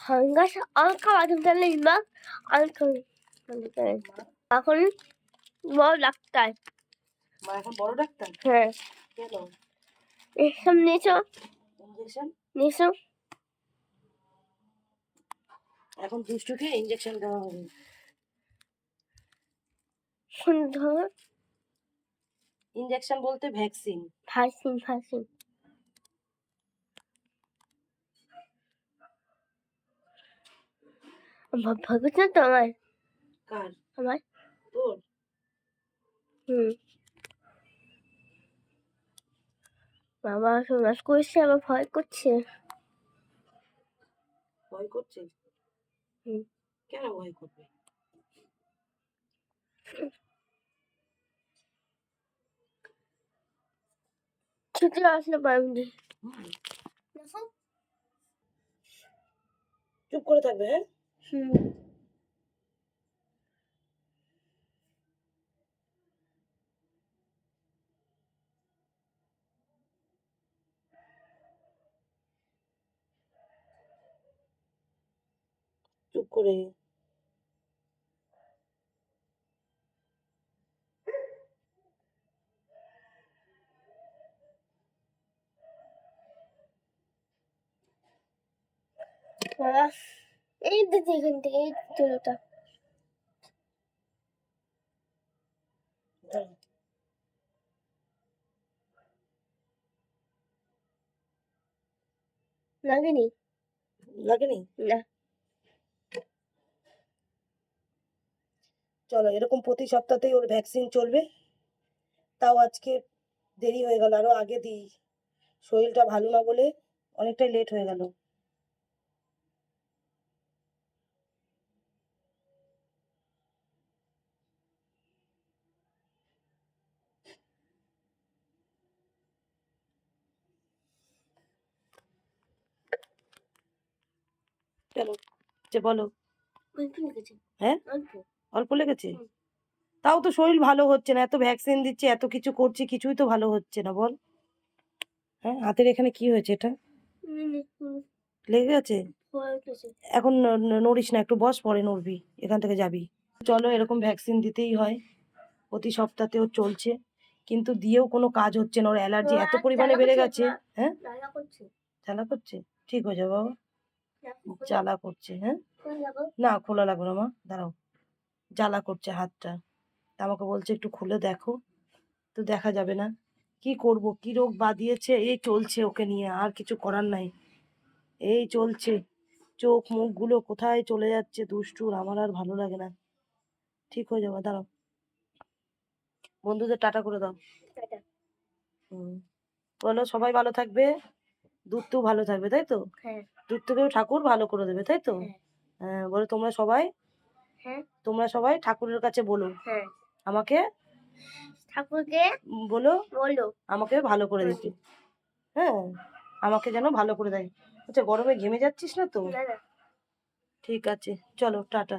Fungus Alka বাদাম চালে না আলকা এখন বড় ডাক্তার। মা এখন বড় ডাক্তার? হ্যাঁ। কেন? এসব নিয়েছো? ইঞ্জেকশন নিয়েছো? এখন দুষ্টুকে ইঞ্জেকশন দেওয়া হবে। সুন্দর। ইঞ্জেকশন বলতে ভ্যাকসিন। ভ্যাকসিন ভয় করছে না তো আমার? কার? আমার। তোর? বাবা সমাজ করছে আবার ভয় করছে। ভয় করছে? কেন ভয় করবে? ছুটি আসলে পারবি। চুপ করে থাকবে। হ্যাঁ চুপ করে। বাবা এই দিদি এখান থেকে এই তুলোটা লাগেনি? লাগেনি? না। চলো এরকম প্রতি সপ্তাহতেই ওর ভ্যাকসিন চলবে। তাও আজকে দেরি হয়ে গেল, আরো আগে দিই। শরীরটা ভালো না বলে অনেকটাই লেট হয়ে গেল। চলো বলো। হ্যাঁ অল্প লেগেছে? তাও তো শরীর ভালো হচ্ছে না, এত ভ্যাকসিন দিচ্ছে, এত কিছু করছি, কিছুই তো ভালো হচ্ছে না বল। হ্যাঁ হাতের এখানে কি হয়েছে? এটা লেগে গেছে? এখন নড়িস না, একটু বস, পরে নড়বি, এখান থেকে যাবি। চলো এরকম ভ্যাকসিন দিতেই হয়, প্রতি সপ্তাহতেও চলছে, কিন্তু দিয়েও কোনো কাজ হচ্ছে না। ওর অ্যালার্জি এত পরিমাণে বেড়ে গেছে। হ্যাঁ জ্বালা করছে? ঠিক হয়ে যাবে বাবা। জ্বালা করছে? হ্যাঁ না খোলা লাগবে না মা, দাঁড়াও। জ্বালা করছে হাতটা, তা আমাকে বলছে একটু খুলে দেখো, তো দেখা যাবে না। কি করব, কি রোগ বাঁধিয়েছে, এই চলছে ওকে নিয়ে, আর কিছু করার নাই, এই চলছে। চোখ মুখগুলো কোথায় চলে যাচ্ছে দুষ্টুর, আমার আর ভালো লাগে না। ঠিক হয়ে যাবে, দাঁড়াও। বন্ধুদের টাটা করে দাও। বলো সবাই ভালো থাকবে, দুধটু ভালো থাকবে, তাই তো? দুধটুকেও ঠাকুর ভালো করে দেবে, তাই তো? হ্যাঁ বলো তোমরা সবাই ঠাকুরের কাছে বলো আমাকে, ঠাকুরকে বলো বলো আমাকে ভালো করে দিতে। হ্যাঁ আমাকে যেন ভালো করে দেয়। আচ্ছা গরমে ঘেমে যাচ্ছিস না তো? ঠিক আছে চলো টাটা।